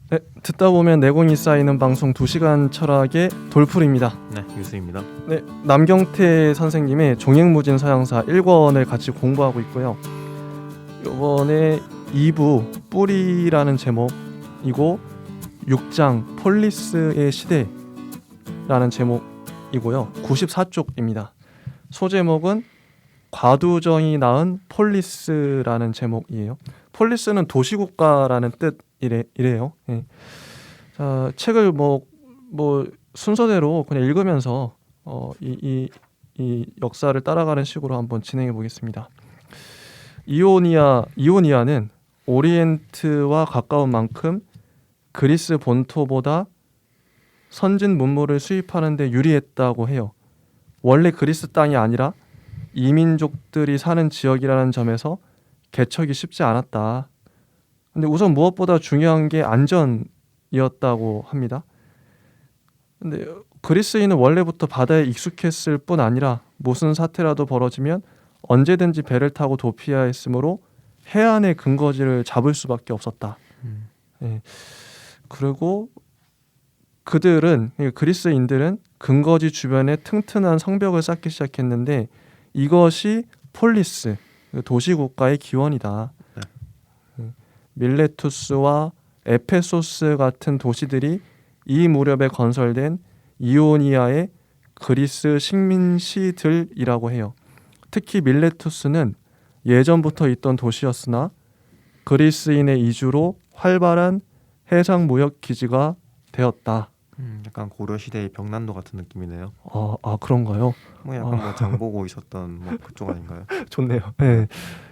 네, 듣다 보면 내공이 쌓이는 방송 2시간 철학의 돌풀입니다. 네, 유수입니다. 네, 남경태 선생님의 종횡무진 서양사 1권을 같이 공부하고 있고요. 이번에 2부 뿌리라는 제목이고 6장 폴리스의 시대라는 제목이고요. 94쪽입니다. 소제목은 과두정이 낳은 폴리스라는 제목이에요. 폴리스는 도시국가라는 뜻이래요. 예. 자, 책을 뭐 순서대로 그냥 읽으면서 이 역사를 따라가는 식으로 한번 진행해 보겠습니다. 이오니아는 오리엔트와 가까운 만큼 그리스 본토보다 선진 문물을 수입하는 데 유리했다고 해요. 원래 그리스 땅이 아니라 이민족들이 사는 지역이라는 점에서 개척이 쉽지 않았다. 근데 우선 무엇보다 중요한 게 안전이었다고 합니다. 근데 그리스인은 원래부터 바다에 익숙했을 뿐 아니라 무슨 사태라도 벌어지면 언제든지 배를 타고 도피해야 했으므로 해안의 근거지를 잡을 수밖에 없었다. 예. 그리고 그리스인들은 근거지 주변에 튼튼한 성벽을 쌓기 시작했는데 이것이 폴리스, 도시국가의 기원이다. 네. 밀레투스와 에페소스 같은 도시들이 이 무렵에 건설된 이오니아의 그리스 식민시들이라고 해요. 특히 밀레투스는 예전부터 있던 도시였으나 그리스인의 이주로 활발한 해상 무역 기지가 되었다. 약간 고려 시대의 병난도 같은 느낌이네요. 그런가요? 뭐 약간 뭐 장보고 있었던 뭐 그쪽 아닌가요? 좋네요. 네.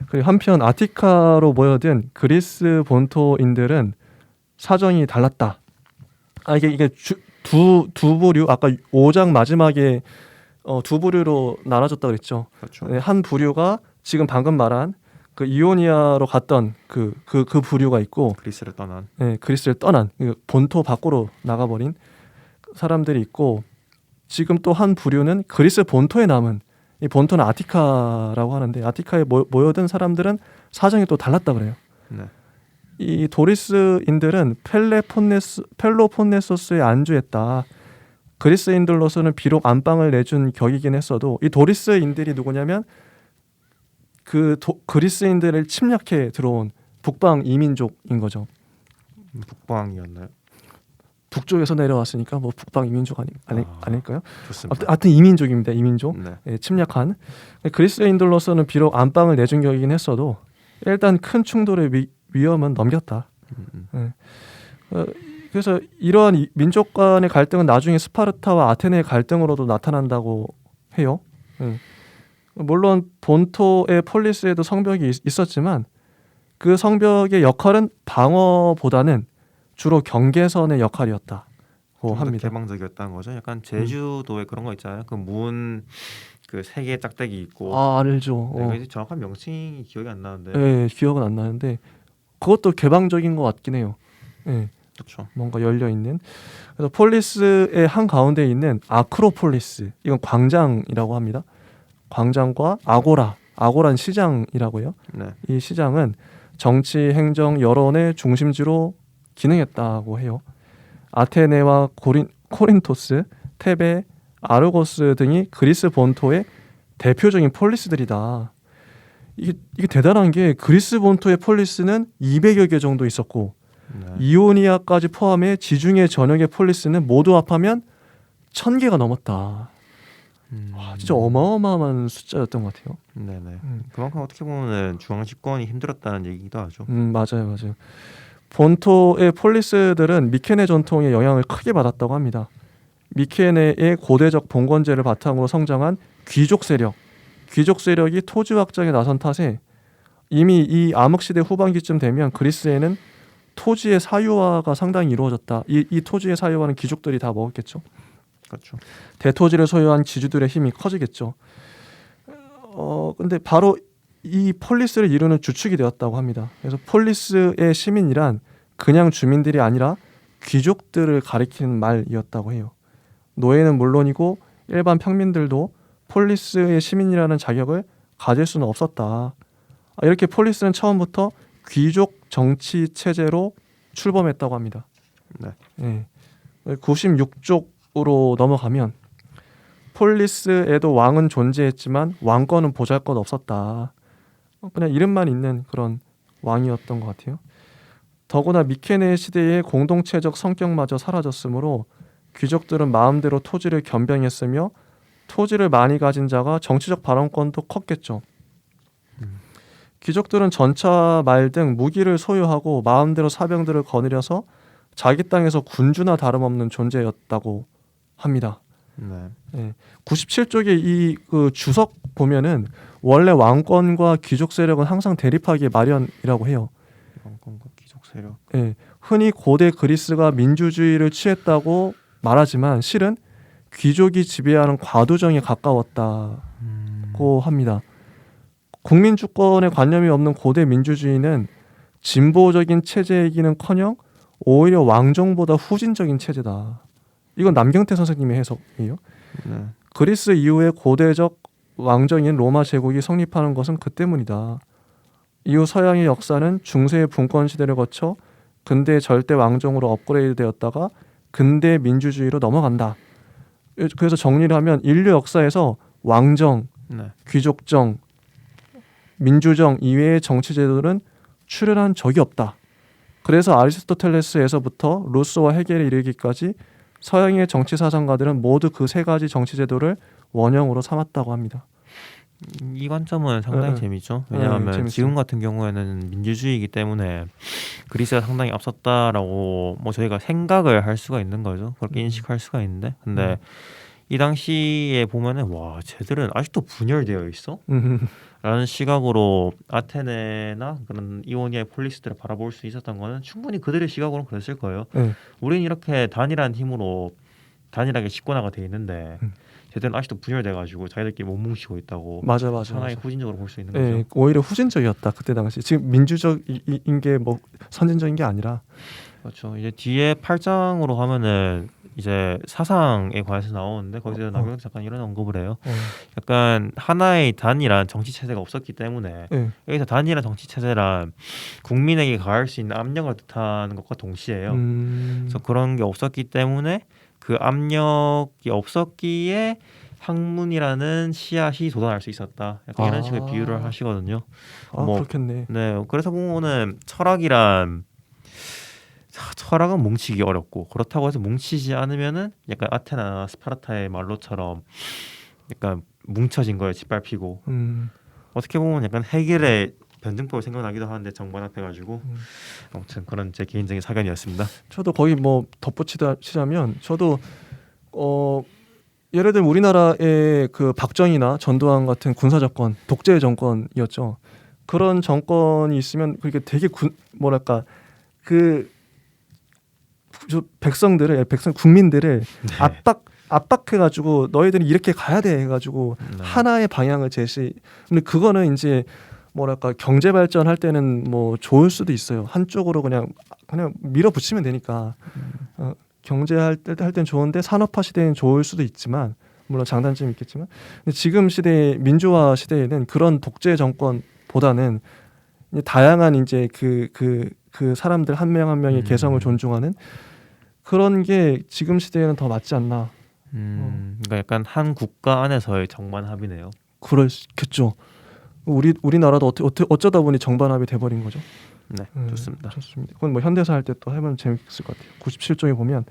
그리고 한편 아티카로 모여든 그리스 본토인들은 사정이 달랐다. 이게 두 부류, 아까 5장 마지막에 두 부류로 나눠졌다 그랬죠. 그렇죠. 네, 한 부류가 지금 방금 말한 그 이오니아로 갔던 그 부류가 있고, 그리스를 떠난. 네, 그리스를 떠난 본토 밖으로 나가버린 사람들이 있고, 지금 또 한 부류는 그리스 본토에 남은, 이 본토는 아티카라고 하는데 아티카에 모여든 사람들은 사정이 또 달랐다 그래요. 네. 이 도리스인들은 펠로폰네소스에 안주했다. 그리스인들로서는 비록 안방을 내준 격이긴 했어도 이 도리스인들이 누구냐면 그리스인들을 침략해 들어온 북방 이민족인 거죠. 북방이었나요? 북쪽에서 내려왔으니까 뭐 북방 이민족 아닐까요? 좋습니다. 하여튼 이민족입니다. 이민족. 네. 예, 침략한 그리스인들로서는 비록 안방을 내준 격이긴 했어도 일단 큰 충돌의 위험은 넘겼다. 예. 그래서 이러한 민족 간의 갈등은 나중에 스파르타와 아테네의 갈등으로도 나타난다고 해요. 예. 물론 본토의 폴리스에도 성벽이 있었지만 그 성벽의 역할은 방어보다는 주로 경계선의 역할이었다고 합니다. 개방적이었다는 거죠. 약간 제주도에 그런 거 있잖아요. 그 문 그 세 개 짝대기 있고. 알죠. 네, 이제 정확한 명칭이 기억이 안 나는데. 네, 기억은 안 나는데 그것도 개방적인 것 같긴 해요. 네, 그렇죠. 뭔가 열려 있는. 그래서 폴리스의 한 가운데 있는 아크로폴리스, 이건 광장이라고 합니다. 광장과 아고라는 시장이라고요. 네. 이 시장은 정치, 행정, 여론의 중심지로 기능했다고 해요. 아테네와 코린토스, 테베, 아르고스 등이 그리스 본토의 대표적인 폴리스들이다. 이게 대단한 게 그리스 본토의 폴리스는 200여 개 정도 있었고 네. 이오니아까지 포함해 지중해 전역의 폴리스는 모두 합하면 1000개가 넘었다. 와, 진짜 어마어마한 숫자였던 것 같아요. 네네. 그만큼 어떻게 보면 중앙 집권이 힘들었다는 얘기기도 하죠. 맞아요. 본토의 폴리스들은 미케네 전통의 영향을 크게 받았다고 합니다. 미케네의 고대적 봉건제를 바탕으로 성장한 귀족 세력이 토지 확장에 나선 탓에 이미 이 암흑시대 후반기쯤 되면 그리스에는 토지의 사유화가 상당히 이루어졌다. 이 토지의 사유화는 귀족들이 다 먹었겠죠. 그렇죠. 대토지를 소유한 지주들의 힘이 커지겠죠. 근데 바로 이 폴리스를 이루는 주축이 되었다고 합니다. 그래서 폴리스의 시민이란 그냥 주민들이 아니라 귀족들을 가리키는 말이었다고 해요. 노예는 물론이고 일반 평민들도 폴리스의 시민이라는 자격을 가질 수는 없었다. 이렇게 폴리스는 처음부터 귀족 정치 체제로 출범했다고 합니다. 네. 예. 96쪽으로 넘어가면 폴리스에도 왕은 존재했지만 왕권은 보잘것 없었다. 그냥 이름만 있는 그런 왕이었던 것 같아요. 더구나 미케네 시대의 공동체적 성격마저 사라졌으므로 귀족들은 마음대로 토지를 겸병했으며 토지를 많이 가진 자가 정치적 발언권도 컸겠죠. 귀족들은 전차, 말 등 무기를 소유하고 마음대로 사병들을 거느려서 자기 땅에서 군주나 다름없는 존재였다고 합니다. 네. 97쪽의 이 그 주석 보면은 원래 왕권과 귀족 세력은 항상 대립하기 마련이라고 해요. 왕권과 귀족 세력. 예, 흔히 고대 그리스가 민주주의를 취했다고 말하지만 실은 귀족이 지배하는 과도정에 가까웠다고 합니다. 국민 주권에 관념이 없는 고대 민주주의는 진보적인 체제이기는커녕 오히려 왕정보다 후진적인 체제다. 이건 남경태 선생님의 해석이에요. 네. 그리스 이후에 고대적 왕정인 로마 제국이 성립하는 것은 그 때문이다. 이후 서양의 역사는 중세의 분권 시대를 거쳐 근대 절대 왕정으로 업그레이드되었다가 근대 민주주의로 넘어간다. 그래서 정리를 하면 인류 역사에서 왕정, 네. 귀족정, 민주정 이외의 정치 제도는 출현한 적이 없다. 그래서 아리스토텔레스에서부터 루소와 헤겔에 이르기까지 서양의 정치 사상가들은 모두 그 세 가지 정치 제도를 원형으로 삼았다고 합니다. 이 관점은 상당히 네. 재밌죠. 왜냐하면 재밌어요. 지금 같은 경우에는 민주주의이기 때문에 그리스가 상당히 앞섰다라고 뭐 저희가 생각을 할 수가 있는 거죠. 그렇게 인식할 수가 있는데, 근데 이 당시에 보면은 와, 쟤들은 아직도 분열되어 있어? 라는 시각으로 아테네나 그런 이오니아의 폴리스들을 바라볼 수 있었던 거는 충분히 그들의 시각으로는 그랬을 거예요. 우린 이렇게 단일한 힘으로 단일하게 집권화가 돼 있는데 쟤들은 아직도 분열돼가지고 자기들끼리 못 뭉치고 있다고. 맞아. 상당히 후진적으로 볼 수 있는 예, 거죠. 오히려 후진적이었다 그때 당시. 지금 민주적인 게 뭐 선진적인 게 아니라. 그렇죠. 이제 뒤에 8장으로 하면은 이제 사상에 관해서 나오는데 거기서 남경태 작가는 이런 언급을 해요. 약간 하나의 단일한 정치 체제가 없었기 때문에 여기서 단일한 정치 체제란 국민에게 가할 수 있는 압력을 뜻하는 것과 동시에요. 그래서 그런 게 없었기 때문에 그 압력이 없었기에 학문이라는 씨앗이 돋아날 수 있었다. 약간 이런 식의 비유를 하시거든요. 뭐, 그렇겠네. 네, 그래서 보면은 철학은 뭉치기 어렵고 그렇다고 해서 뭉치지 않으면은 약간 아테나 스파르타의 말로처럼 약간 뭉쳐진 거에 짓밟히고 어떻게 보면 약간 헤겔의 변증법이 생각나기도 하는데 정반합해가지고 아무튼 그런 제 개인적인 사견이었습니다. 저도 거기 뭐 덧붙이자면 저도 예를 들면 우리나라의 그 박정희나 전두환 같은 군사 정권, 독재 정권이었죠. 그런 정권이 있으면 그렇게 되게 뭐랄까 그 국민들을 네. 압박해가지고 너희들은 이렇게 가야 돼 해가지고 하나의 방향을 제시. 근데 그거는 이제 뭐랄까 경제 발전할 때는 뭐 좋을 수도 있어요. 한쪽으로 그냥 밀어붙이면 되니까. 경제할 때는 좋은데 산업화 시대에는 좋을 수도 있지만 물론 장단점이 있겠지만 근데 지금 시대 민주화 시대에는 그런 독재 정권보다는 다양한 이제 그 사람들 한 명 한 명의 개성을 존중하는 그런 게 지금 시대에는 더 맞지 않나. 그러니까 약간 한 국가 안에서의 정반합이네요. 그렇겠죠. 우리나라도 어쩌다 보니 정반합이 돼버린 거죠. 네, 좋습니다. 그건 뭐 현대사 할 때 또 해보면 재밌을 것 같아요. 97쪽에 보면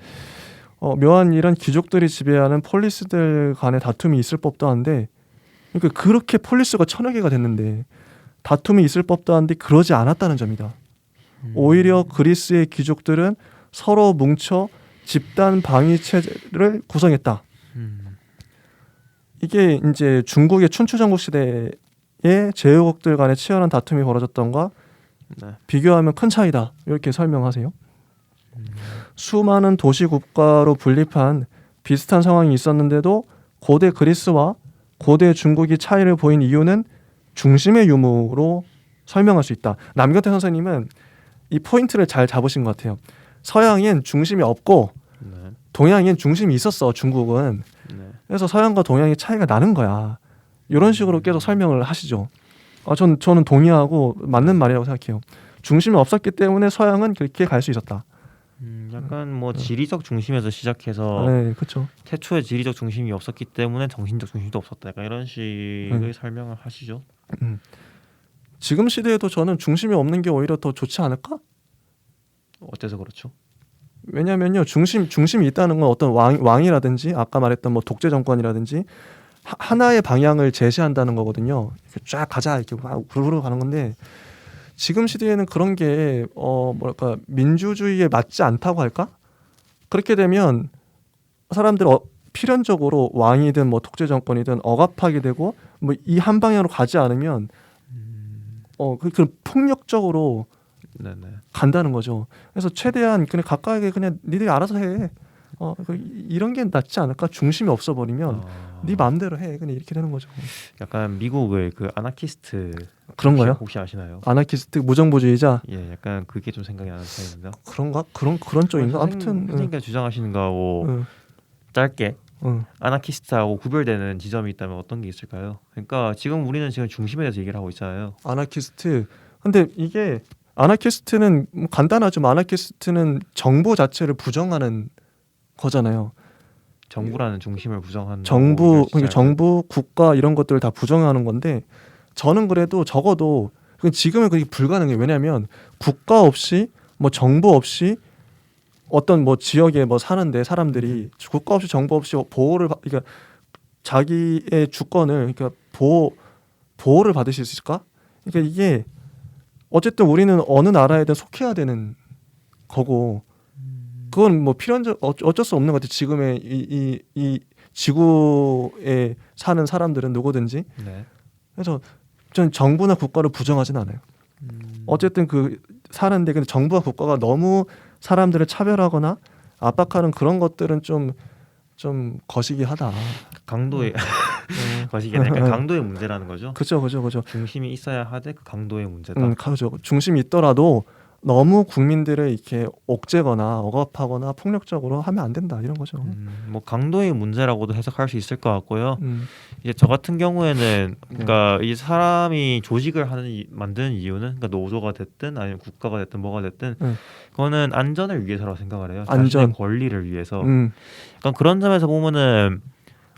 묘한 일은 귀족들이 지배하는 폴리스들 간의 다툼이 있을 법도 한데, 그러니까 그렇게 폴리스가 1000여 개가 됐는데 다툼이 있을 법도 한데 그러지 않았다는 점이다. 오히려 그리스의 귀족들은 서로 뭉쳐 집단 방위 체제를 구성했다. 이게 이제 중국의 춘추전국 시대에 제후국들 간의 치열한 다툼이 벌어졌던가 비교하면 큰 차이다. 이렇게 설명하세요. 수많은 도시 국가로 분립한 비슷한 상황이 있었는데도 고대 그리스와 고대 중국이 차이를 보인 이유는 중심의 유무로 설명할 수 있다. 남경태 선생님은 이 포인트를 잘 잡으신 것 같아요. 서양엔 중심이 없고 동양엔 중심이 있었어. 중국은. 그래서 서양과 동양의 차이가 나는 거야. 이런 식으로 계속 설명을 하시죠. 저는 동의하고 맞는 말이라고 생각해요. 중심이 없었기 때문에 서양은 그렇게 갈 수 있었다. 약간 뭐 지리적 중심에서 시작해서 네, 그렇죠. 태초에 지리적 중심이 없었기 때문에 정신적 중심도 없었다. 약간 이런 식의 네. 설명을 하시죠. 음. 지금 시대에도 저는 중심이 없는 게 오히려 더 좋지 않을까? 어때서 그렇죠? 왜냐면요, 중심이 있다는 건 어떤 왕이라든지 아까 말했던 뭐 독재 정권이라든지 하나의 방향을 제시한다는 거거든요. 이렇게 쫙 가자 이렇게 막 구르르 가는 건데 지금 시대에는 그런 게 뭐랄까 민주주의에 맞지 않다고 할까? 그렇게 되면 사람들 필연적으로 왕이든 뭐 독재 정권이든 억압하게 되고 뭐 이 한 방향으로 가지 않으면 그 폭력적으로 네네. 간다는 거죠. 그래서 최대한 그냥 가까이게 그냥 니들이 알아서 해. 이런 게 낫지 않을까? 중심이 없어 버리면 네 마음대로 해. 그냥 이렇게 되는 거죠. 약간 미국의 그 아나키스트 그런가요? 혹시 아시나요? 아나키스트 무정부주의자 예, 약간 그게 좀 생각이 나는 편입니다. 그런가? 그런 쪽인가? 아무튼 선생님께서 주장하시는 거하고 응, 짧게 응. 아나키스트하고 구별되는 지점이 있다면 어떤 게 있을까요? 그러니까 지금 우리는 지금 중심에 대해서 얘기를 하고 있잖아요. 아나키스트. 근데 이게 아나키스트는 뭐 간단하죠. 아나키스트는 정부 자체를 부정하는 거잖아요. 정부라는 중심을 부정한다고 정부, 얘기하시지 그러니까 않을까요? 정부, 국가 이런 것들을 다 부정하는 건데 저는 그래도 적어도 지금은 그게 불가능해요. 왜냐하면 국가 없이 뭐 정부 없이 어떤 뭐 지역에 뭐 사는데 사람들이 국가 없이 정부 없이 그러니까 자기의 주권을 그러니까 보호를 받을 수 있을까? 그러니까 이게 어쨌든 우리는 어느 나라에든 속해야 되는 거고 그건 뭐 필연적 어쩔 수 없는 것 같아요. 지금의 이 지구에 사는 사람들은 누구든지. 네. 그래서 전 정부나 국가를 부정하진 않아요. 어쨌든 그 사는데 근데 정부와 국가가 너무 사람들을 차별하거나 압박하는 그런 것들은 좀 거시기하다. 강도의 네. 거시기는 약간 강도의 문제라는 거죠. 그죠. 중심이 있어야 하되 그 강도의 문제다. 그죠. 중심이 있더라도 너무 국민들을 이렇게 옥죄거나 억압하거나 폭력적으로 하면 안 된다 이런 거죠. 뭐 강도의 문제라고도 해석할 수 있을 것 같고요. 음, 이제 저 같은 경우에는 그러니까 이 사람이 조직을 만드는 이유는 그러니까 노조가 됐든 아니면 국가가 됐든 뭐가 됐든 그거는 안전을 위해서라고 생각을 해요. 안전. 자신의 권리를 위해서. 음, 그러니까 그런 점에서 보면은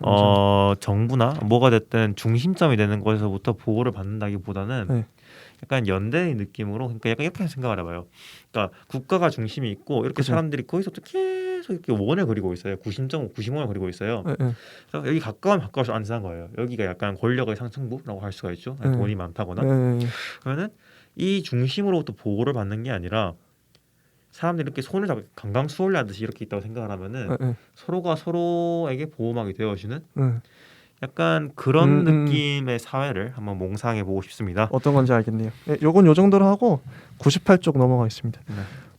맞아. 정부나 뭐가 됐든 중심점이 되는 곳에서부터 보호를 받는다기보다는 네. 약간 연대의 느낌으로 그러니까 약간 이렇게 생각을 해봐요. 그러니까 국가가 중심이 있고 이렇게 그죠. 사람들이 거기서부터 계속 이렇게 원을 그리고 있어요. 90원을 그리고 있어요. 네. 그래서 여기 가까우면 가까울수록 안전한 거예요. 여기가 약간 권력의 상층부라고 할 수가 있죠. 네. 돈이 많다거나. 네. 그러면은 이 중심으로부터 보호를 받는 게 아니라 사람들이 이렇게 손을 잡고 강강 수월하듯이 이렇게 있다고 생각을 하면은 네. 서로가 서로에게 보호막이 되어주는 네. 약간 그런 느낌의 사회를 한번 몽상해 보고 싶습니다. 어떤 건지 알겠네요. 네, 요건 요 정도로 하고 98쪽 넘어가겠습니다. 네.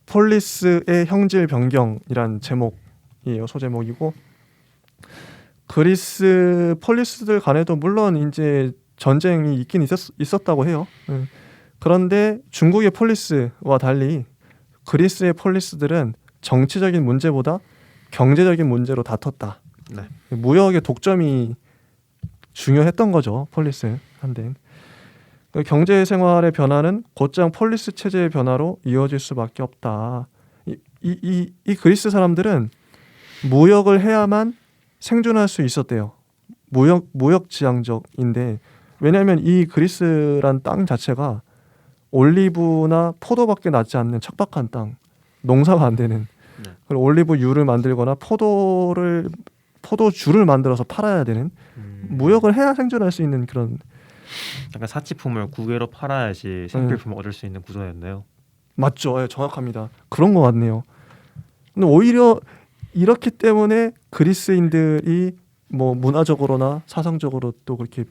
폴리스의 형질 변경이란 제목이에요. 소제목이고 그리스 폴리스들 간에도 물론 이제 전쟁이 있긴 있었다고 해요. 그런데 중국의 폴리스와 달리 그리스의 폴리스들은 정치적인 문제보다 경제적인 문제로 다퉜다. 네. 무역의 독점이 중요했던 거죠. 폴리스한테. 경제 생활의 변화는 곧장 폴리스 체제의 변화로 이어질 수밖에 없다. 이 그리스 사람들은 무역을 해야만 생존할 수 있었대요. 무역 지향적인데 왜냐하면 이 그리스란 땅 자체가 올리브나 포도밖에 나지 않는 척박한 땅, 농사가 안 되는. 네. 그리고 올리브유를 만들거나 포도주를 만들어서 팔아야 되는 무역을 해야 생존할 수 있는 그런. 약간 사치품을 국외로 팔아야지 생필품을 얻을 수 있는 구조였네요. 맞죠, 예, 정확합니다. 그런 것 같네요. 근데 오히려 이렇기 때문에 그리스인들이 뭐 문화적으로나 사상적으로 또 그렇게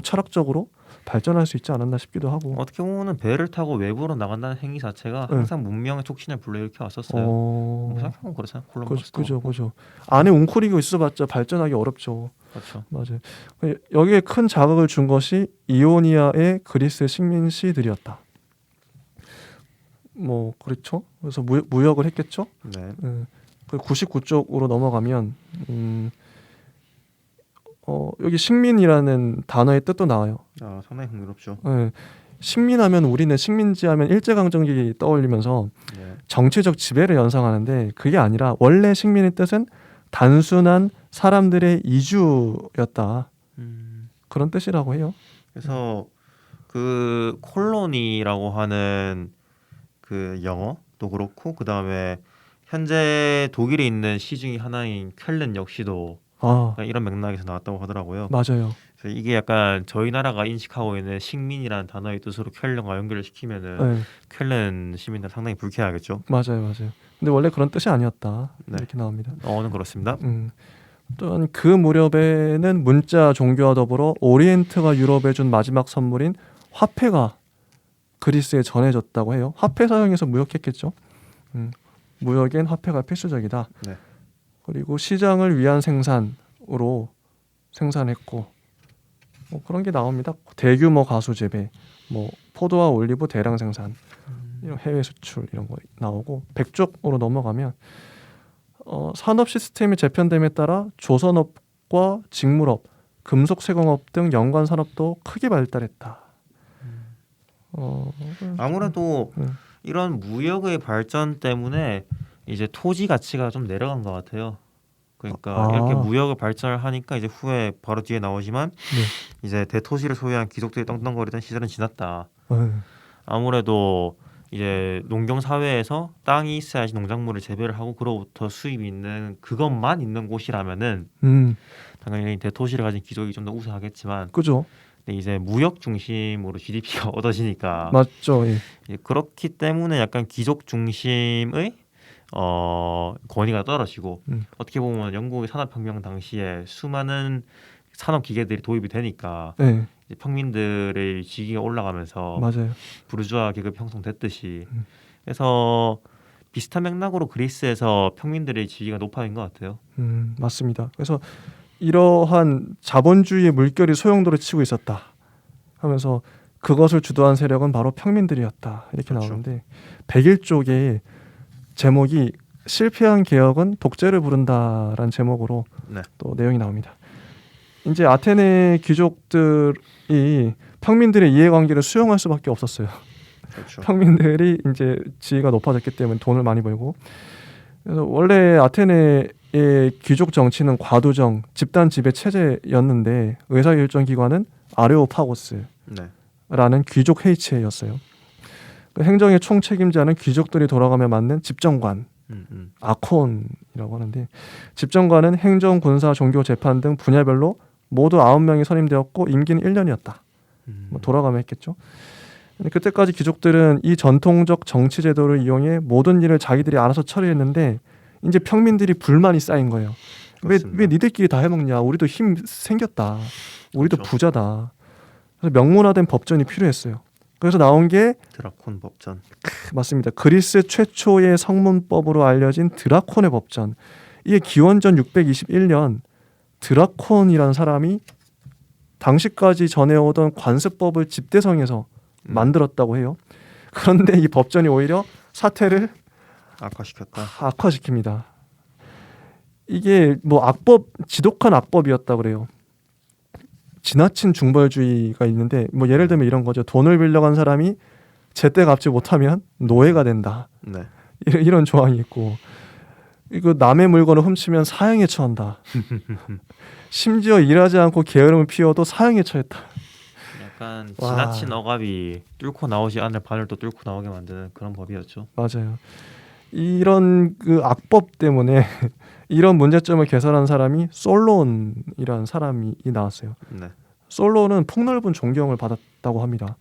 철학적으로 발전할 수 있지 않았나 싶기도 하고. 어떻게 보면은 배를 타고 외부로 나간다는 행위 자체가 항상 문명의 촉진을 불러일으켜 왔었어요. 생각해보면 그렇잖아요. 콜럼버스도 그죠. 안에 웅크리고 있어봤자 발전하기 어렵죠. 그렇죠. 맞아요. 여기에 큰 자극을 준 것이 이오니아의 그리스 식민시들이었다. 뭐 그렇죠. 그래서 무역을 했겠죠. 네. 그 99쪽으로 넘어가면 여기 식민이라는 단어의 뜻도 나와요. 상당히 흥미롭죠. 네. 식민하면 우리는 식민지하면 일제강점기 떠올리면서 네. 정치적 지배를 연상하는데 그게 아니라 원래 식민의 뜻은 단순한 사람들의 이주였다. 그런 뜻이라고 해요. 그래서 그 콜로니라고 하는 그 영어도 그렇고 그 다음에 현재 독일에 있는 시 중에 하나인 쾰른 역시도 아, 이런 맥락에서 나왔다고 하더라고요. 맞아요. 그래서 이게 약간 저희 나라가 인식하고 있는 식민이라는 단어의 뜻으로 쾰른과 연결을 시키면은 네, 쾰른 시민들 상당히 불쾌하겠죠. 맞아요. 근데 원래 그런 뜻이 아니었다. 네. 이렇게 나옵니다. 어는 그렇습니다. 또한 그 무렵에는 문자 종교와 더불어 오리엔트가 유럽에 준 마지막 선물인 화폐가 그리스에 전해졌다고 해요. 화폐 사용해서 무역했겠죠. 무역엔 화폐가 필수적이다. 네. 그리고 시장을 위한 생산으로 생산했고 뭐 그런 게 나옵니다. 대규모 가수 재배, 뭐 포도와 올리브 대량 생산, 이런 해외 수출 이런 거 나오고 백족으로 넘어가면 산업 시스템이 재편됨에 따라 조선업과 직물업, 금속 세공업 등 연관 산업도 크게 발달했다. 아무래도 음. 이런 무역의 발전 때문에 이제 토지 가치가 좀 내려간 것 같아요. 그러니까 아. 이렇게 무역을 발전을 하니까 이제 후에 바로 뒤에 나오지만 이제 대토시를 소유한 귀족들이 떵떵거리던 시절은 지났다. 아무래도 이제 농경 사회에서 땅이 있어야지 농작물을 재배를 하고 그로부터 수입이 있는 그것만 있는 곳이라면은 당연히 대토시를 가진 귀족이 좀 더 우세하겠지만 그죠? 근데 이제 무역 중심으로 GDP가 얻어지니까 맞죠. 예. 이제 그렇기 때문에 약간 귀족 중심의 권위가 떨어지고 어떻게 보면 영국의 산업혁명 당시에 수많은 산업 기계들이 도입이 되니까 네, 이제 평민들의 지위가 올라가면서 맞아요. 부르주아 계급이 형성됐듯이 그래서 비슷한 맥락으로 그리스에서 평민들의 지위가 높아진 것 같아요. 맞습니다. 그래서 이러한 자본주의의 물결이 소용돌이 치고 있었다 하면서 그것을 주도한 세력은 바로 평민들이었다 이렇게 그렇죠. 나오는데 101쪽에 제목이 실패한 개혁은 독재를 부른다라는 제목으로 네. 또 내용이 나옵니다. 이제 아테네 귀족들이 평민들의 이해관계를 수용할 수밖에 없었어요. 그렇죠. 평민들이 이제 지위가 높아졌기 때문에 돈을 많이 벌고 그래서 원래 아테네의 귀족 정치는 과도정, 집단 지배 체제였는데 의사결정기관은 아레오파고스라는 네. 귀족 회의체였어요. 그 행정의 총책임자는 귀족들이 돌아가며 맡는 집정관, 아콘이라고 하는데 집정관은 행정, 군사, 종교, 재판 등 분야별로 모두 9명이 선임되었고 임기는 1년이었다. 뭐 돌아가면 했겠죠. 근데 그때까지 귀족들은 이 전통적 정치 제도를 이용해 모든 일을 자기들이 알아서 처리했는데 이제 평민들이 불만이 쌓인 거예요. 왜 니들끼리 다 해먹냐? 우리도 힘 생겼다. 우리도 그렇죠. 부자다. 그래서 명문화된 법전이 필요했어요. 그래서 나온 게 드라콘 법전. 맞습니다. 그리스 최초의 성문법으로 알려진 드라콘의 법전. 이게 기원전 621년 드라콘이라는 사람이 당시까지 전해오던 관습법을 집대성에서 만들었다고 해요. 그런데 이 법전이 오히려 사태를 악화시켰다. 악화시킵니다. 이게 뭐 악법, 지독한 악법이었다 그래요. 지나친 중벌주의가 있는데 뭐 예를 들면 이런 거죠. 돈을 빌려간 사람이 제때 갚지 못하면 노예가 된다. 네. 이런 조항이 있고 이거 남의 물건을 훔치면 사형에 처한다. 심지어 일하지 않고 게으름을 피워도 사형에 처했다. 약간 와. 지나친 억압이 뚫고 나오지 않을 바늘도 뚫고 나오게 만드는 그런 법이었죠. 맞아요. 이런 그 악법 때문에 이런 문제점을 개선한 사람이 솔론이라는 사람이 나왔어요. 네. 솔론은 폭넓은 존경을 받았다고 합니다.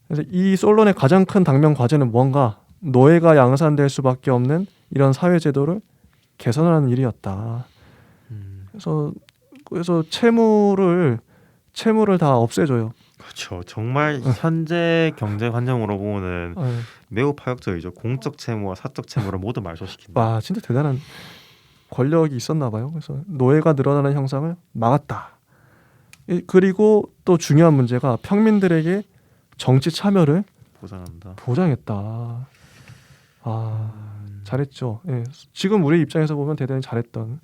그래서 이 솔론의 가장 큰 당면 과제는 뭔가 노예가 양산될 수밖에 없는 이런 사회 제도를 개선하는 일이었다. 그래서 채무를 다 없애줘요. 그렇죠. 정말 현재 경제 환경으로 보면은 네. 매우 파격적이죠. 공적 채무와 사적 채무를 모두 말소시킨다. 와 진짜 대단한 권력이 있었나 봐요. 그래서 노예가 늘어나는 형상을 막았다. 그리고 또 중요한 문제가 평민들에게 정치 참여를 보장한다. 보장했다. 아 잘했죠. 예. 지금 우리 입장에서 보면 대단히 잘했던.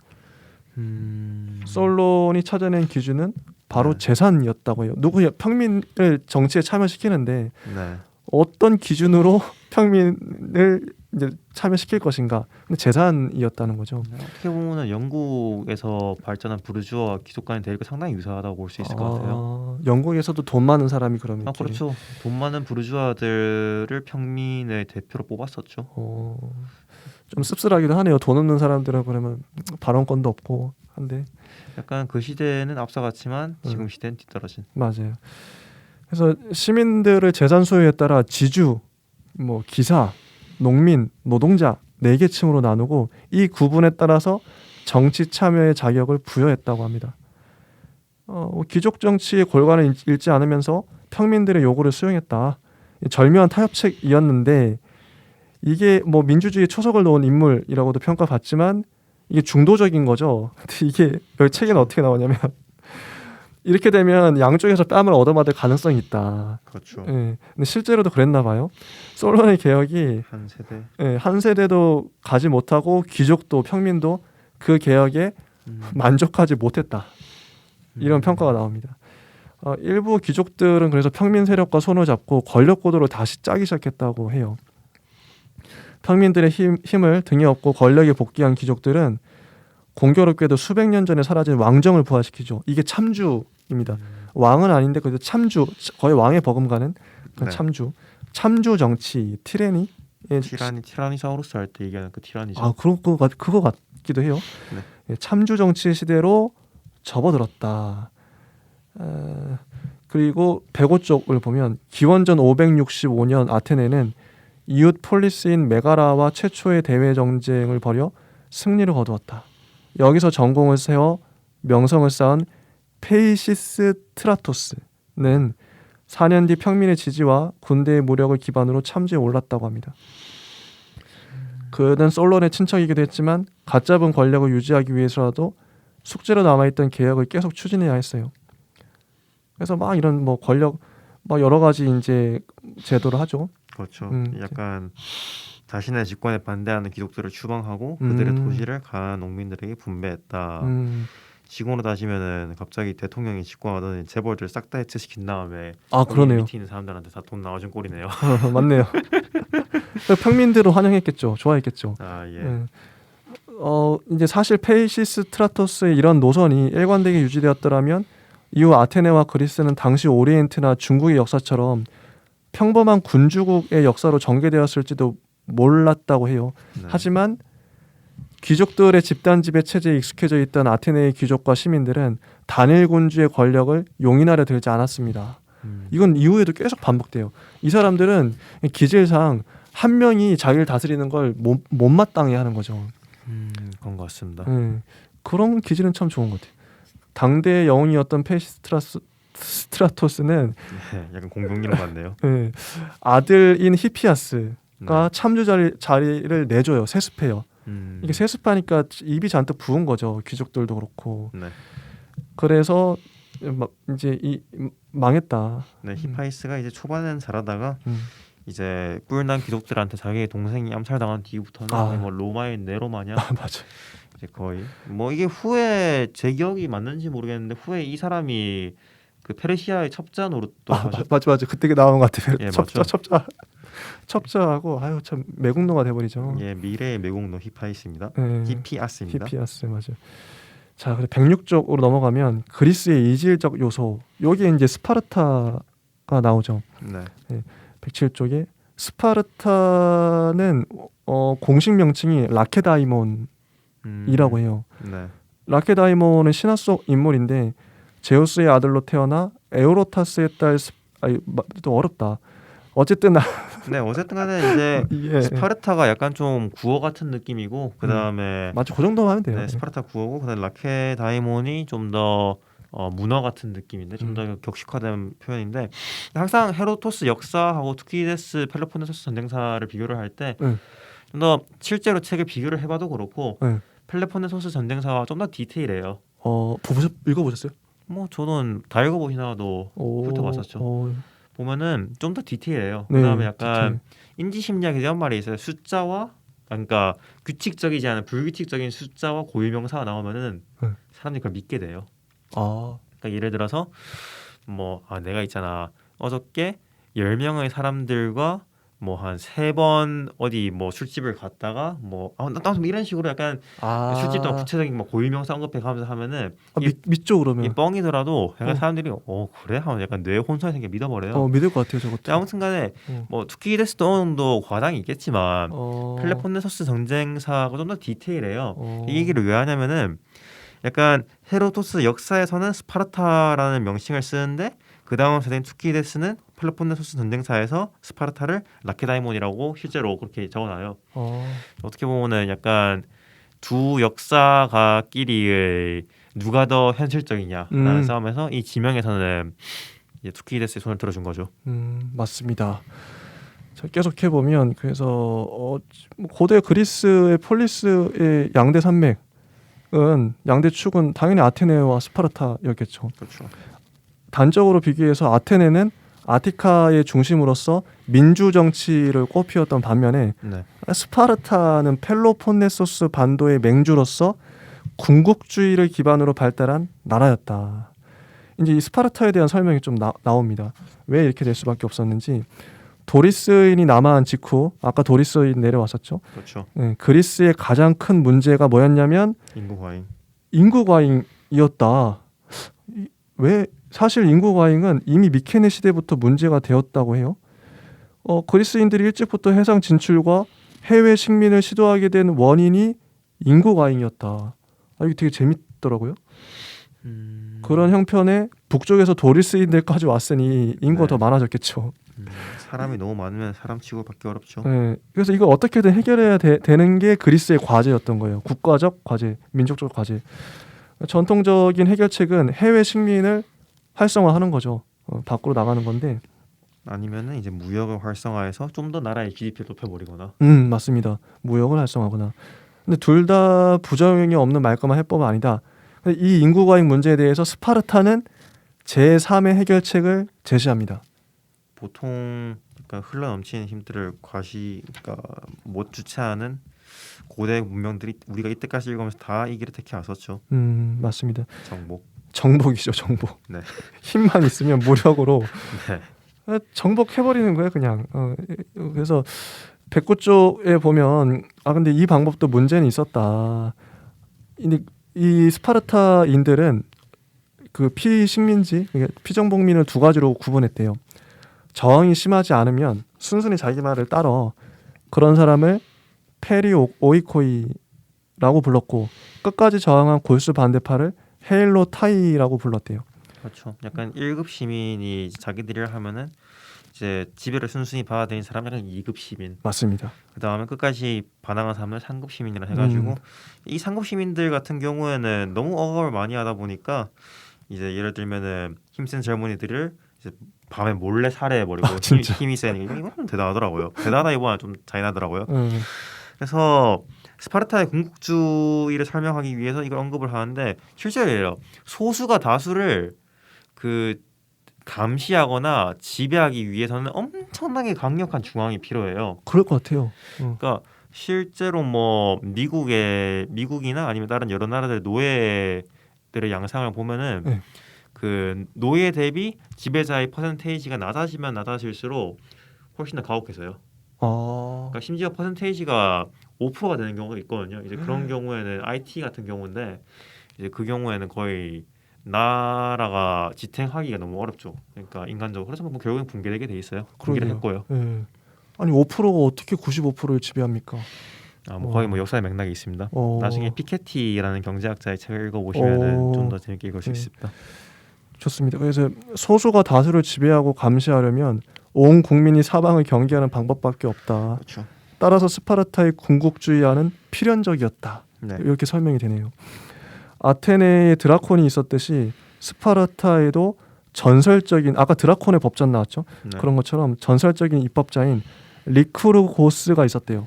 솔론이 찾아낸 기준은 바로 네. 재산이었다고 해요. 누구 평민을 정치에 참여시키는데 네. 어떤 기준으로 평민을 이제 참여시킬 것인가? 근데 재산이었다는 거죠. 어떻게 보면은 영국에서 발전한 부르주아와 귀족 간의 대립과 상당히 유사하다고 볼 수 있을 것 같아요. 영국에서도 돈 많은 사람이 그러면 이렇게 그렇죠. 돈 많은 부르주아들을 평민의 대표로 뽑았었죠. 좀 씁쓸하기도 하네요. 돈 없는 사람들은 그러면 발언권도 없고 한데 약간 그 시대는 앞서갔지만 지금 시대는 뒤떨어진. 맞아요. 그래서 시민들의 재산 소유에 따라 지주, 뭐 기사, 농민, 노동자 4계층으로 나누고 이 구분에 따라서 정치 참여의 자격을 부여했다고 합니다. 귀족 정치의 골관을 잃지 않으면서 평민들의 요구를 수용했다. 절묘한 타협책이었는데 이게 뭐 민주주의 초석을 놓은 인물이라고도 평가받지만 이게 중도적인 거죠. 근데 이게 여기 책에는 어떻게 나오냐면 이렇게 되면 양쪽에서 뺨을 얻어맞을 가능성이 있다. 그렇죠. 예, 근데 실제로도 그랬나 봐요. 솔론의 개혁이 한 세대. 한 세대도 가지 못하고 귀족도 평민도 그 개혁에 만족하지 못했다. 이런 평가가 나옵니다. 일부 귀족들은 그래서 평민 세력과 손을 잡고 권력 구도를 다시 짜기 시작했다고 해요. 평민들의 힘을 등에 업고 권력에 복귀한 귀족들은 공교롭게도 수백 년 전에 사라진 왕정을 부활시키죠. 이게 참주입니다. 왕은 아닌데 그래도 참주, 거의 왕에 버금가는 그런 네. 참주 정치, 티라니. 티라니사우루스 할 때 얘기하는 그 티라니죠. 그거 같기도 해요. 네. 예, 참주 정치 시대로 접어들었다. 그리고 백오 쪽을 보면 기원전 565년 아테네는 이웃 폴리스인 메가라와 최초의 대외 정쟁을 벌여 승리를 거두었다. 여기서 전공을 세워 명성을 쌓은 페이시스트라토스는 4년 뒤 평민의 지지와 군대의 무력을 기반으로 참지에 올랐다고 합니다. 그는 솔론의 친척이기도 했지만 갖잡은 권력을 유지하기 위해서라도 숙제로 남아있던 개혁을 계속 추진해야 했어요. 그래서 막 이런 뭐 권력 막 여러 가지 이제 제도를 하죠. 그렇죠. 약간 자신의 집권에 반대하는 귀족들을 추방하고 그들의 토지를 가난한 농민들에게 분배했다. 지금으로 따지면은 갑자기 대통령이 집권하더니 재벌들 싹 다 해체시킨 다음에 그러네요. 밑에 있는 사람들한테 다 돈 나눠준 꼴이네요. 맞네요. 평민들은 환영했겠죠. 좋아했겠죠. 예. 이제 사실 페이시스트라토스의 이런 노선이 일관되게 유지되었더라면 이후 아테네와 그리스는 당시 오리엔트나 중국의 역사처럼 평범한 군주국의 역사로 전개되었을지도 몰랐다고 해요. 네. 하지만 귀족들의 집단 지배 체제에 익숙해져 있던 아테네의 귀족과 시민들은 단일 군주의 권력을 용인하려 들지 않았습니다. 이건 이후에도 계속 반복돼요. 이 사람들은 기질상 한 명이 자기를 다스리는 걸 못마땅해 하는 거죠. 그런 것 같습니다. 그런 기질은 참 좋은 것 같아요. 당대의 영웅이었던 페이시스트라토스는 약간 공병기로 같네요. 아들인 히피아스가 참주 자리를 내줘요. 세습해요. 이게 세습하니까 입이 잔뜩 부은 거죠. 귀족들도 그렇고. 네. 그래서 이제 망했다. 네, 히파이스가 이제 초반에는 잘하다가 이제 뿔난 귀족들한테 자기의 동생이 암살당한 뒤부터는 거의 뭐 로마의 네로 마냥 맞아. 이제 거의 뭐 이게 후에 제 기억이 맞는지 모르겠는데 후에 이 사람이 그 페르시아의 첩자 노릇도 하죠. 맞아. 그때 나온 것 같아요. 예, 첩자하고 참 매국노가 돼버리죠. 예, 미래의 매국노 히파이스입니다. 히피아스입니다. 히피아스 맞아요. 자, 그래 106쪽으로 넘어가면 그리스의 이질적 요소. 여기 이제 스파르타가 나오죠. 네. 107쪽에 스파르타는 공식 명칭이 라케다이몬이라고 해요. 네. 라케다이몬은 신화 속 인물인데 제우스의 아들로 태어나 에우로타스의 딸 또 어렵다. 어쨌든 어쨌든간에 이제 예. 스파르타가 약간 좀 구어 같은 느낌이고 그 다음에 맞죠. 그 정도만 하면 돼요. 네, 스파르타 구어고 그다음 라케다이몬이 좀 더 문어 같은 느낌인데 좀 더 격식화된 표현인데 항상 헤로토스 역사하고 투키디데스 펠로폰네소스 전쟁사를 비교를 할 때 좀 더 실제로 책을 비교를 해봐도 그렇고 펠로폰네소스 전쟁사와 좀 더 디테일해요. 읽어보셨어요? 뭐 저는 다 읽어보시나도 훑어봤었죠. 보면은 좀 더 디테일해요. 그다음에 약간 인지 심리학 이런 말이 있어요. 숫자와 그러니까 규칙적이지 않은 불규칙적인 숫자와 고유명사가 나오면은 사람들이 그걸 믿게 돼요. 그러니까 예를 들어서 뭐 내가 있잖아 어저께 10명의 사람들과 뭐 한 3번 어디 뭐 술집을 갔다가 나 이런 식으로 약간 술집도 구체적인 뭐 고유명사 언급해 가면서 하면은 믿죠 이 그러면. 뻥이더라도 약간 사람들이 그래 하면 약간 뇌 혼선이 생겨 믿어버려요. 믿을 것 같아요 저것도. 아무튼간에 뭐 투키데스도 어느 정도 과장이 있겠지만 펠로폰네소스 전쟁사가 좀 더 디테일해요. 이 얘기를 왜 하냐면은 약간 헤로도스 역사에서는 스파르타라는 명칭을 쓰는데 그 다음 세대인 투키데스는 펠로폰네소스 전쟁사에서 스파르타를 라케다이몬이라고 실제로 그렇게 적어놔요. 어떻게 보면은 약간 두 역사가끼리의 누가 더 현실적이냐라는 싸움에서 이 지명에서는 이제 투키디데스의 손을 들어준 거죠. 맞습니다. 자, 계속 해보면 그래서 고대 그리스의 폴리스의 양대 산맥은 양대 축은 당연히 아테네와 스파르타였겠죠. 그렇죠. 단적으로 비교해서 아테네는 아티카의 중심으로서 민주 정치를 꽃피웠던 반면에 스파르타는 펠로폰네소스 반도의 맹주로서 군국주의를 기반으로 발달한 나라였다. 이제 이 스파르타에 대한 설명이 좀 나옵니다. 왜 이렇게 될 수밖에 없었는지. 도리스인이 남하한 직후 아까 도리스인 내려왔었죠. 그렇죠. 그리스의 가장 큰 문제가 뭐였냐면 인구 과잉이었다. 왜 사실 인구 과잉은 이미 미케네 시대부터 문제가 되었다고 해요. 그리스인들이 일찍부터 해상 진출과 해외 식민을 시도하게 된 원인이 인구 과잉이었다. 이게 되게 재밌더라고요. 그런 형편에 북쪽에서 도리스인들까지 왔으니 인구가 더 많아졌겠죠. 사람이 너무 많으면 사람 치고 받기 어렵죠. 그래서 이걸 어떻게든 해결해야 되는 게 그리스의 과제였던 거예요. 국가적 과제, 민족적 과제. 전통적인 해결책은 해외 식민을 활성화하는 거죠. 밖으로 나가는 건데. 아니면은 이제 무역을 활성화해서 좀 더 나라의 GDP를 높여버리거나. 맞습니다. 무역을 활성화하거나. 근데 둘 다 부작용이 없는 말끔한 해법은 아니다. 이 인구 과잉 문제에 대해서 스파르타는 제3의 해결책을 제시합니다. 보통 그러니까 흘러 넘치는 힘들을 그러니까 못 주체하는 고대 문명들이 우리가 이때까지 읽으면서 다 이 길을 택해 왔었죠. 맞습니다. 정복이죠, 정복. 네. 힘만 있으면 무력으로 정복해버리는 거예요, 그냥. 그래서 백구 쪽에 보면 근데 이 방법도 문제는 있었다. 이 스파르타인들은 그 피식민지, 피정복민을 두 가지로 구분했대요. 저항이 심하지 않으면 순순히 자기 말을 따러 그런 사람을 페리오이코이라고 불렀고 끝까지 저항한 골수 반대파를 헬로타이라고 불렀대요. 그렇죠. 약간 1급 시민이 자기들이 하면은 이제 지배를 순순히 받아들인 사람은 약간 2급 시민. 맞습니다. 그 다음에 끝까지 반항한 사람을 3급 시민이라 해가지고 이 3급 시민들 같은 경우에는 너무 억압을 많이 하다 보니까 이제 예를 들면은 힘센 젊은이들을 이제 밤에 몰래 살해해버리고 힘이 세니까 이건 대단하더라고요. 대단하기보다 좀 잔인하더라고요. 그래서 스파르타의 군국주의를 설명하기 위해서 이걸 언급을 하는데 실제로요. 소수가 다수를 감시하거나 지배하기 위해서는 엄청나게 강력한 중앙이 필요해요. 그럴 것 같아요. 그러니까 실제로 뭐 미국이나 아니면 다른 여러 나라들의 노예들의 양상을 보면은 그 노예 대비 지배자의 퍼센테이지가 낮아지면 낮아질수록 훨씬 더 가혹해서요. 그러니까 심지어 퍼센테이지가 5%가 되는 경우가 있거든요. 이제 그런 경우에는 IT 같은 경우인데 이제 그 경우에는 거의 나라가 지탱하기가 너무 어렵죠. 그러니까 인간적으로 그래서 뭐 결국엔 붕괴되게 돼 있어요. 붕괴를 했고요. 아니 5%가 어떻게 95%를 지배합니까? 거의 뭐 역사의 맥락이 있습니다. 나중에 피케티라는 경제학자의 책을 읽어보시면 좀 더 재밌게 읽을 수 있습니다. 좋습니다. 그래서 소수가 다수를 지배하고 감시하려면 온 국민이 사방을 경계하는 방법밖에 없다. 그렇죠. 따라서 스파르타의 군국주의와는 필연적이었다. 이렇게 설명이 되네요. 아테네에 드라콘이 있었듯이 스파르타에도 전설적인 아까 드라콘의 법전 나왔죠. 그런 것처럼 전설적인 입법자인 리쿠르고스가 있었대요.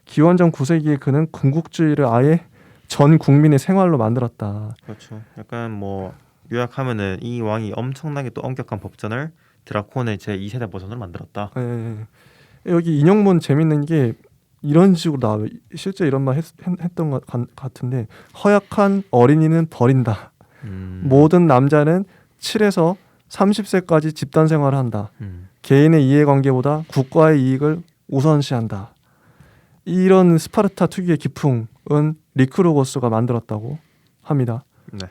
기원전 9세기에 그는 군국주의를 아예 전 국민의 생활로 만들었다. 그렇죠. 약간 뭐 요약하면은 이 왕이 엄청나게 또 엄격한 법전을 드라콘의 제2세대 버전으로 만들었다. 여기 인용문 재밌는 게 이런 식으로 나와요. 실제 이런 말 했던 것 같은데 허약한 어린이는 버린다. 모든 남자는 7에서 30세까지 집단 생활을 한다. 개인의 이해관계보다 국가의 이익을 우선시한다. 이런 스파르타 특유의 기풍은 리크루고스가 만들었다고 합니다. 네.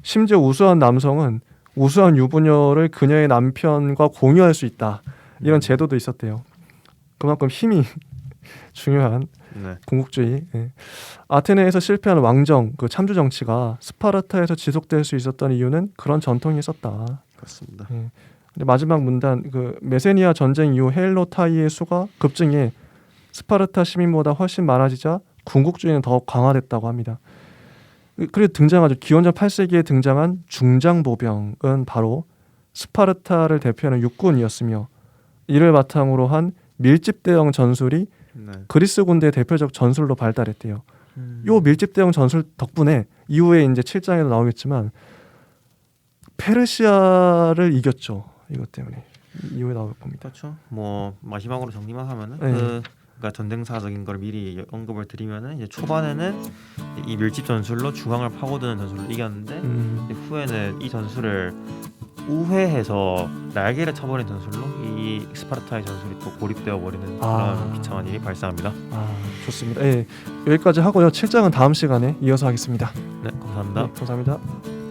심지어 우수한 남성은 우수한 유부녀를 그녀의 남편과 공유할 수 있다. 이런 제도도 있었대요. 그만큼 힘이 중요한 네. 궁극주의. 아테네에서 실패한 왕정, 그 참주 정치가 스파르타에서 지속될 수 있었던 이유는 그런 전통이 있었다. 그렇습니다. 근데 마지막 문단, 그 메세니아 전쟁 이후 헬로타이의 수가 급증해 스파르타 시민보다 훨씬 많아지자 궁극주의는 더욱 강화됐다고 합니다. 그리고 등장하죠. 기원전 8세기에 등장한 중장보병은 바로 스파르타를 대표하는 육군이었으며 이를 바탕으로 한 밀집 대형 전술이 네. 그리스 군대의 대표적 전술로 발달했대요. 요 밀집 대형 전술 덕분에 이후에 이제 7장에도 나오겠지만 페르시아를 이겼죠. 이것 때문에 이후에 나올 겁니다. 그렇죠. 뭐 마지막으로 정리만 하면은 네. 그러니까 전쟁사적인 걸 미리 언급을 드리면은 이제 초반에는 이 밀집 전술로 중앙을 파고드는 전술로 이겼는데 이제 후에는 이 전술을 우회해서 날개를 쳐버린 전술로 이 스파르타의 전술이 또 고립되어 버리는 그런 비참한 일이 발생합니다. 좋습니다. 예, 여기까지 하고요. 7장은 다음 시간에 이어서 하겠습니다. 네, 감사합니다. 네, 감사합니다.